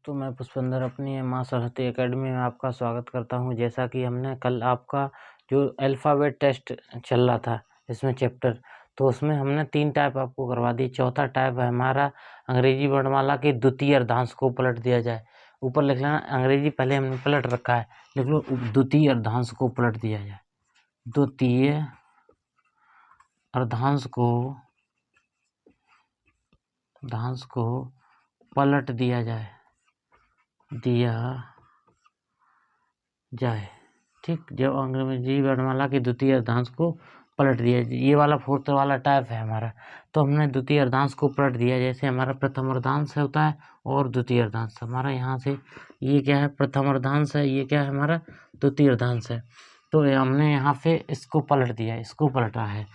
दोस्तों, मैं पुष्पेंद्र अपनी माँ सरस्वती एकेडमी में आपका स्वागत करता हूँ। जैसा कि हमने कल आपका जो अल्फ़ाबेट टेस्ट चल रहा था इसमें चैप्टर, तो उसमें हमने 3 टाइप आपको करवा दी। चौथा टाइप है हमारा अंग्रेजी वर्णमाला के द्वितीय अर्धांश को पलट दिया जाए। ऊपर लिख लेना, अंग्रेजी पहले हमने पलट रखा है, लिख लो द्वितीय अर्धांश को पलट दिया जाए। द्वितीय अर्धांश को पलट दिया जाए ठीक। जब अंग्रेजी वर्णमाला के द्वितीय अर्धांश को पलट दिया, ये वाला फोर्थ वाला टाइप है हमारा। तो हमने द्वितीय अर्धांश को पलट दिया, जैसे हमारा प्रथम अर्धांश होता है और द्वितीय अर्धांश। हमारा यहाँ से ये क्या है, प्रथम अर्धांश है, ये क्या है हमारा द्वितीय अर्धांश है। तो हमने यहाँ पे इसको पलट दिया, इसको पलटा है।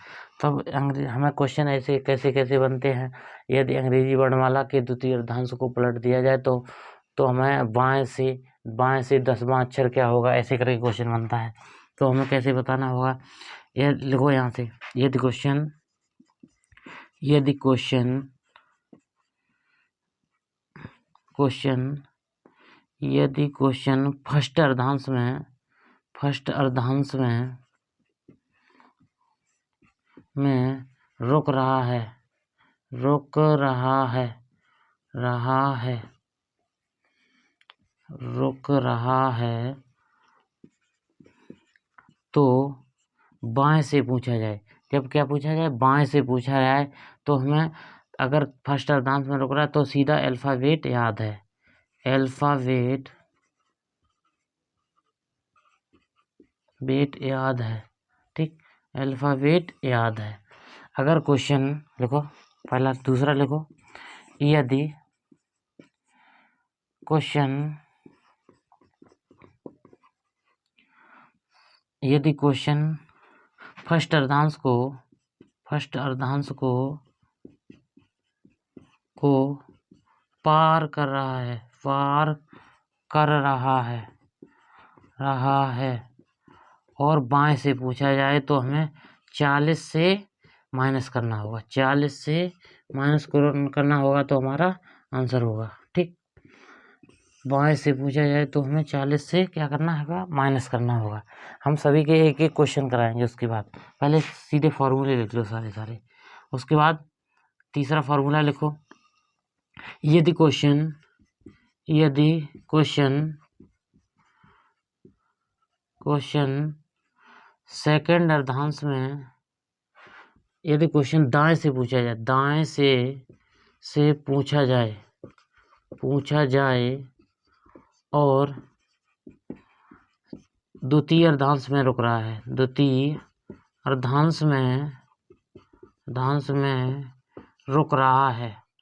तब हमें क्वेश्चन ऐसे कैसे बनते हैं। यदि अंग्रेजी वर्णमाला के द्वितीय अर्धांश को पलट दिया जाए तो हमें बाएं से 10वां अक्षर क्या होगा, ऐसे करके क्वेश्चन बनता है। तो हमें कैसे बताना होगा, ये लिखो यहाँ से। यदि क्वेश्चन फर्स्ट अर्धांश में रुक रहा है तो बाएं से पूछा जाए। जब क्या पूछा जाए, बाएं से पूछा जाए, तो हमें अगर फर्स्ट अर्धांश में रुक रहा है तो सीधा अल्फ़ाबेट याद है, ठीक, अल्फ़ाबेट याद है। अगर क्वेश्चन लिखो, पहला दूसरा लिखो, यदि क्वेश्चन फर्स्ट अर्धांश को पार कर रहा है और बाएं से पूछा जाए तो हमें 40 से माइनस करना होगा। 40 से माइनस करना होगा तो हमारा आंसर होगा, ठीक। बाएं से पूछा जाए तो हमें 40 से क्या करना होगा, माइनस करना होगा। हम सभी के एक एक क्वेश्चन कराएंगे। उसके बाद पहले सीधे फॉर्मूले लिख लो सारे। उसके बाद तीसरा फॉर्मूला लिखो, यदि क्वेश्चन सेकंड अर्धांश में, यदि क्वेश्चन दाएं से पूछा जाए और द्वितीय अर्धांश में रुक रहा है,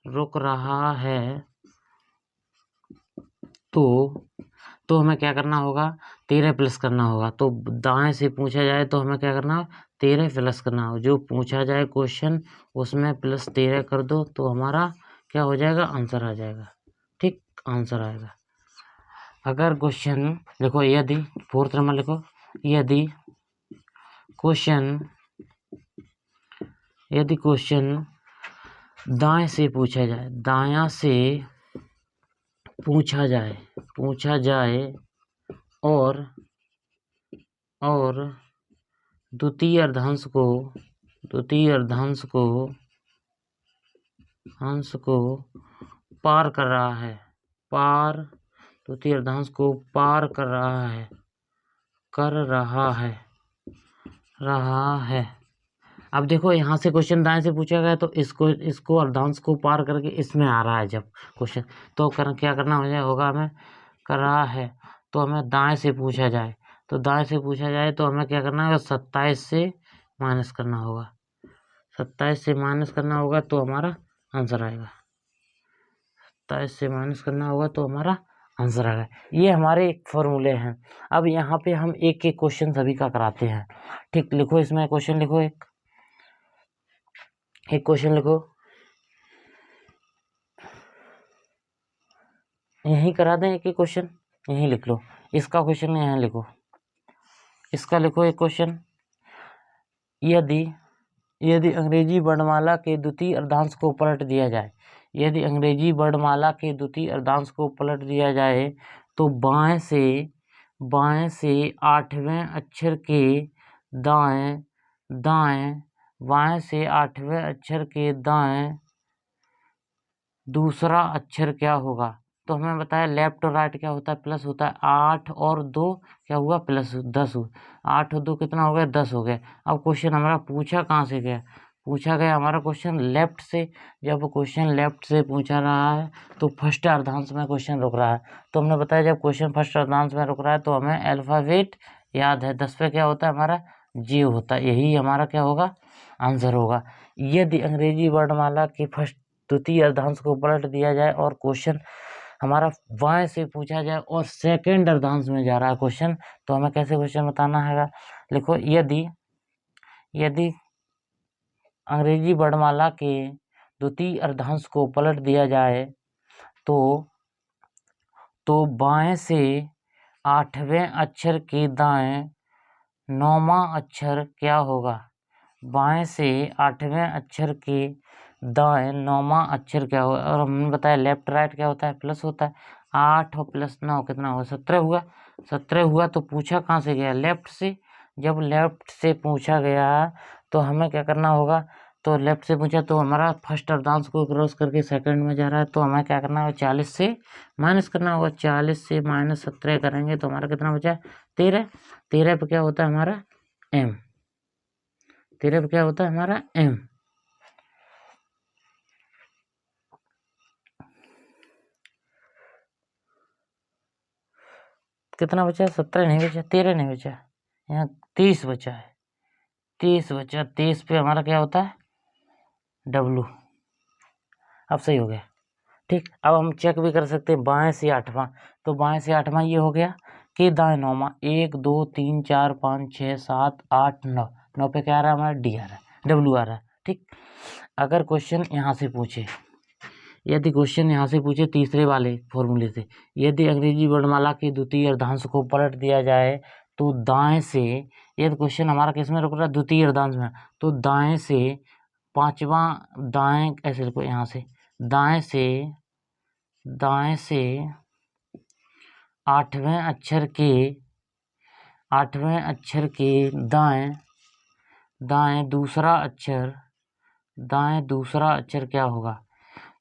रुक रहा है तो हमें क्या करना होगा, 13 प्लस करना होगा। तो दाएं से पूछा जाए तो हमें क्या करना है, 13 प्लस करना होगा। जो पूछा जाए क्वेश्चन उसमें प्लस 13 कर दो तो हमारा क्या हो जाएगा, आंसर आ जाएगा, ठीक, आंसर आएगा। अगर क्वेश्चन लिखो, यदि फोर्थ नंबर लिखो, यदि क्वेश्चन दाएं से पूछा जाए और द्वितीय अर्धांश को पार कर रहा है। अब देखो, यहाँ से क्वेश्चन दाएं से पूछा गया तो इसको अर्धांश को पार करके इसमें आ रहा है जब क्वेश्चन, तो क्या करना होगा हमें, कर रहा है तो हमें दाएं से पूछा जाए, तो हमें क्या करना होगा, 27 से माइनस करना होगा। 27 से माइनस करना होगा तो हमारा आंसर आएगा। 27 से माइनस करना होगा तो हमारा आंसर आएगा। ये हमारे एक फॉर्मूले हैं। अब यहाँ पे हम एक एक क्वेश्चन सभी का कराते हैं, ठीक। लिखो, इसमें क्वेश्चन लिखो, एक क्वेश्चन लिखो, यहीं करा दें। एक क्वेश्चन यहीं लिख लो, इसका क्वेश्चन यहाँ लिखो, इसका लिखो एक क्वेश्चन। यदि अंग्रेजी वर्णमाला के द्वितीय अर्धांश को पलट दिया जाए, यदि अंग्रेजी वर्णमाला के द्वितीय अर्धांश को पलट दिया जाए तो बाएं से 8वें अक्षर के दाएं बाएं से 8वें अक्षर के दाएं दूसरा अक्षर क्या होगा। तो हमें बताया लेफ्ट और राइट क्या होता है, प्लस होता है। 8 और 2 क्या हुआ, प्लस 10 हुआ। 8 और 2 कितना हो गया, 10 हो गया। अब क्वेश्चन हमारा पूछा कहाँ से गया, पूछा गया हमारा क्वेश्चन लेफ्ट से। जब क्वेश्चन लेफ्ट से पूछा रहा है तो फर्स्ट अर्धांश में क्वेश्चन रुक रहा है। तो हमने बताया जब क्वेश्चन फर्स्ट अर्धांश में रुक रहा है तो हमें अल्फाबेट याद है। 10 पे क्या होता है हमारा, जी होता है। यही हमारा क्या होगा, आंसर होगा। यदि अंग्रेजी वर्णमाला के फर्स्ट द्वितीय अर्धांश को पलट दिया जाए और क्वेश्चन हमारा बाएं से पूछा जाए और सेकंड अर्धांश में जा रहा है क्वेश्चन, तो हमें कैसे क्वेश्चन बताना है। लिखो, यदि अंग्रेजी वर्णमाला के द्वितीय अर्धांश को पलट दिया जाए तो बाएं से 8वें अक्षर के दाएं 9वां अक्षर क्या होगा। बाएं से 8वें अक्षर के दाएं 9वां अक्षर क्या होगा। और हमने बताया लेफ्ट राइट क्या होता है, प्लस होता है। 8 और प्लस 9 कितना हुआ, 17 हुआ। 17 हुआ तो पूछा कहाँ से गया, लेफ्ट से। जब लेफ्ट से पूछा गया तो हमें क्या करना होगा, तो लेफ्ट से पूछा तो हमारा फर्स्ट अर्धांश को क्रॉस करके सेकंड में जा रहा है, तो हमें क्या करना होगा, 40 से माइनस करना होगा। 40 से माइनस 17 करेंगे तो हमारा कितना बचा, 13। 13 पे क्या होता है हमारा एम। 13 पे क्या होता है हमारा एम। कितना बचा, 17 नहीं बचा, 13 नहीं बचा, यहाँ 30 बचा है। 30 बचा, 30 पे हमारा क्या होता है डब्लू। अब सही हो गया, ठीक। अब हम चेक भी कर सकते हैं बाएं से 8वां। तो बाएं से 8वां ये हो गया कि दाएं 9वां। 1 2 3 4 5 6 7 8 9। 9 पे क्या आ रहा है हमारा, डी आ रहा है, डब्लू आ रहा है, ठीक। अगर क्वेश्चन यहाँ से पूछे, यदि क्वेश्चन यहाँ से पूछे तीसरे वाले फॉर्मूले से, यदि अंग्रेजी वर्णमाला के द्वितीय अर्धांश को पलट दिया जाए तो दाएं से, यदि क्वेश्चन हमारा किस में रुक रहा है, द्वितीय अर्धांश में, तो दाएं से 5वां, दाएं ऐसे लिखो यहाँ से, दाएं से 8वें अक्षर के दाएं दूसरा अक्षर क्या होगा।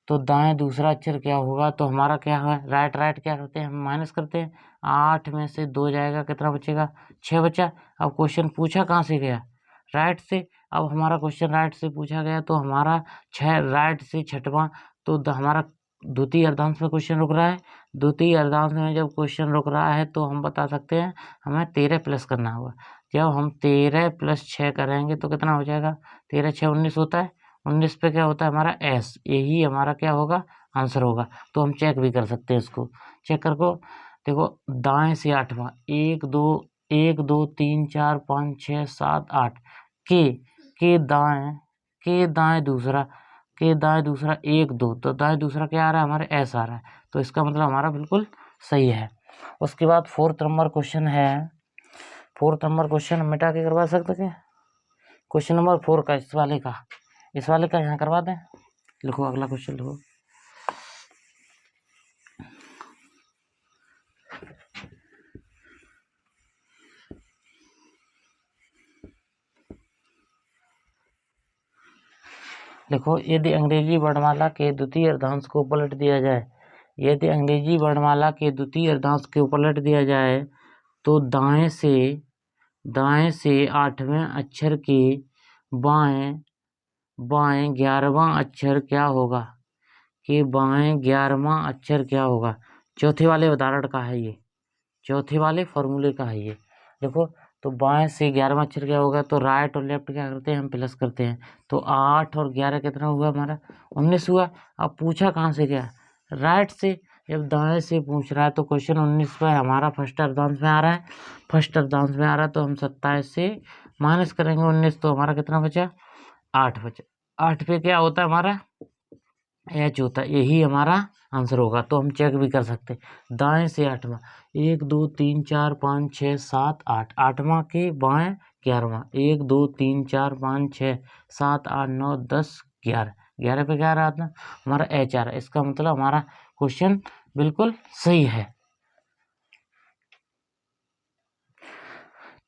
तो दाएं दूसरा अक्षर क्या होगा, तो हमारा क्या है, राइट क्या करते हैं हम, माइनस करते हैं। 8 में से 2 जाएगा, कितना बचेगा, 6 बचा। अब क्वेश्चन पूछा कहाँ से गया, राइट से। अब हमारा क्वेश्चन राइट से पूछा गया तो हमारा 6 राइट से 6वां, तो हमारा द्वितीय अर्धांश में क्वेश्चन रुक रहा है। द्वितीय अर्धांश में जब क्वेश्चन रुक रहा है तो हम बता सकते हैं हमें 13 प्लस करना होगा। जब हम 13 + 6 करेंगे तो कितना हो जाएगा, 13 6 19 होता है। 19 पे क्या होता है हमारा एस। यही हमारा क्या होगा, आंसर होगा। तो हम चेक भी कर सकते हैं इसको, चेक करको। देखो दाएं से 8वां, 1 2 3 4 5 6 7 8 के दाएं दूसरा 1 2, तो दाएं दूसरा क्या आ रहा है हमारे, एस आ रहा है। तो इसका मतलब हमारा बिल्कुल सही है। उसके बाद 4th नंबर क्वेश्चन है। 4th नंबर क्वेश्चन हम मिटा के करवा सकते हैं। क्वेश्चन नंबर 4 का, इस वाले का यहाँ करवा दें। लिखो अगला क्वेश्चन लिखो। देखो, यदि अंग्रेजी वर्णमाला के द्वितीय अर्धांश को पलट दिया जाए, तो दाएं से 8वें अक्षर के बाएं 11वां अक्षर क्या होगा, कि बाएं 11वां अक्षर क्या होगा। चौथे वाले उदाहरण का है ये, चौथे वाले फॉर्मूले का है ये। देखो, तो बाएं से 11वां अक्षर क्या होगा, तो राइट और लेफ्ट क्या करते हैं हम, प्लस करते हैं। तो 8 और 11 कितना हुआ हमारा, 19 हुआ। अब पूछा कहाँ से गया, राइट से। जब दाएं से पूछ रहा है तो क्वेश्चन 19 पर हमारा फर्स्ट अर्धांश में आ रहा है। तो हम 27 से माइनस करेंगे 19, तो हमारा कितना बचा, 8 बचा। 8 पे क्या होता है हमारा, एच होता है। यही हमारा आंसर होगा। तो हम चेक भी कर सकते हैं, दाएं से 8वां, 1 2 3 4 5 6 7 8, 8वां के बाएं 11वां, 1 2 3 4 5 6 7 8 9 10 11, 11 पे क्या रहा था हमारा एच आ रहा है। इसका मतलब हमारा क्वेश्चन बिल्कुल सही है।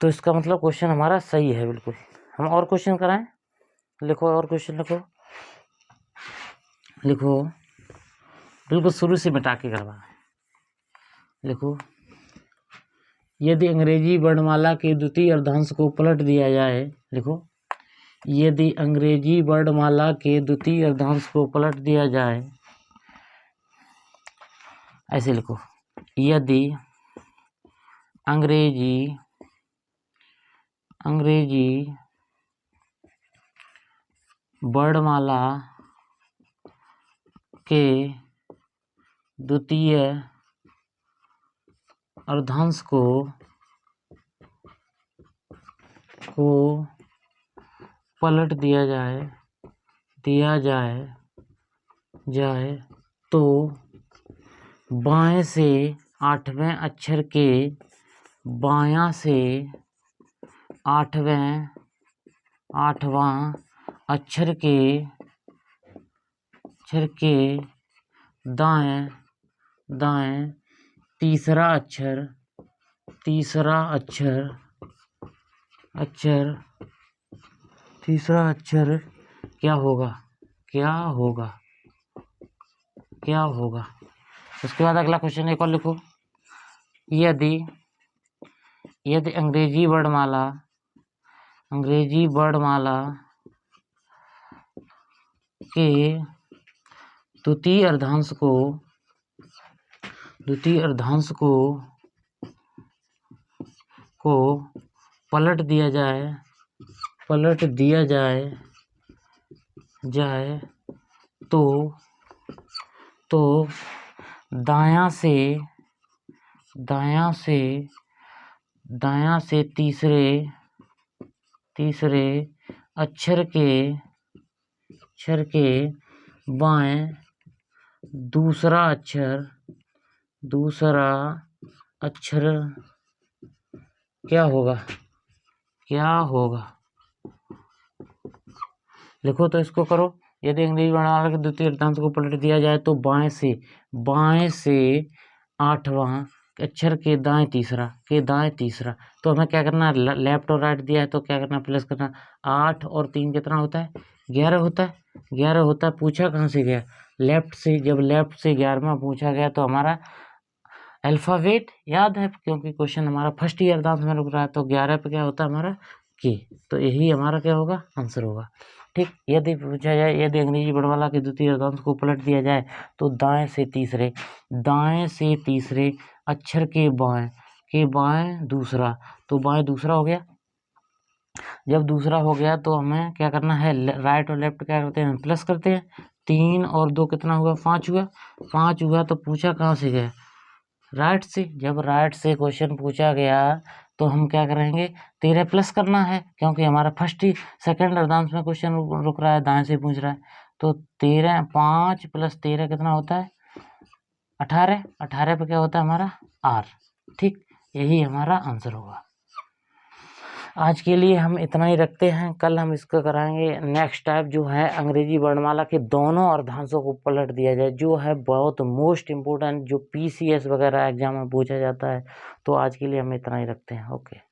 तो इसका मतलब क्वेश्चन हमारा सही है बिल्कुल। हम और क्वेश्चन कराएं, लिखो और क्वेश्चन लिखो बिल्कुल शुरू से मिटा के करवा। लिखो, यदि अंग्रेजी वर्णमाला के द्वितीय अर्धांश को पलट दिया जाए, लिखो, यदि अंग्रेजी वर्णमाला के द्वितीय अर्धांश को पलट दिया जाए, ऐसे लिखो, यदि अंग्रेजी वर्णमाला के द्वितीय अर्धांश को पलट दिया जाए तो बाएं से आठवें अक्षर के बायां से आठवां अक्षर के दाएं तीसरा अक्षर क्या होगा। उसके बाद अगला क्वेश्चन एक और लिखो, यदि अंग्रेजी वर्णमाला के द्वितीय अर्धांश को पलट दिया जाए तो दायां से तीसरे अक्षर के बाएं दूसरा अक्षर क्या होगा। लिखो तो इसको करो, यदि अंग्रेजी वर्णमाला के द्वितीय अर्धांश को पलट दिया जाए तो बाएं से आठवां अक्षर के दाएं तीसरा। तो हमें क्या करना है, लेफ्ट और राइट दिया है तो क्या करना, प्लस करना। 8 और 3 कितना होता है, 11 होता है। 11 होता है, पूछा कहाँ से गया, लेफ्ट से। जब लेफ्ट से 11वां पूछा गया तो हमारा अल्फाबेट याद है, क्योंकि क्वेश्चन हमारा फर्स्ट ईयर अर्धांश में रुक रहा है। तो 11 पे क्या होता है हमारा के। तो यही हमारा क्या होगा, आंसर होगा। ठीक, यदि पूछा जाए यदि अंग्रेजी वर्णमाला के द्वितीय अर्धांश को पलट दिया जाए तो दाएं से तीसरे अक्षर के बाएं दूसरा। तो बाएं दूसरा हो गया। जब दूसरा हो गया तो हमें क्या करना है, राइट और लेफ्ट क्या करते हैं, प्लस करते हैं। 3 और 2 कितना हुआ, 5 हुआ। तो पूछा कहाँ से गया, राइट से। जब राइट से क्वेश्चन पूछा गया तो हम क्या करेंगे, 13 प्लस करना है, क्योंकि हमारा सेकंड अर्धांश में क्वेश्चन रुक रहा है, दाएं से पूछ रहा है। तो 5 + 13 कितना होता है, 18। 18 पे क्या होता है हमारा R। ठीक, यही हमारा आंसर होगा। आज के लिए हम इतना ही रखते हैं। कल हम इसका कराएंगे नेक्स्ट टाइप, जो है अंग्रेजी वर्णमाला के दोनों अर्धांशों को पलट दिया जाए, जो है बहुत मोस्ट इम्पोर्टेंट, जो PCS वगैरह एग्जाम में पूछा जाता है। तो आज के लिए हम इतना ही रखते हैं। ओके।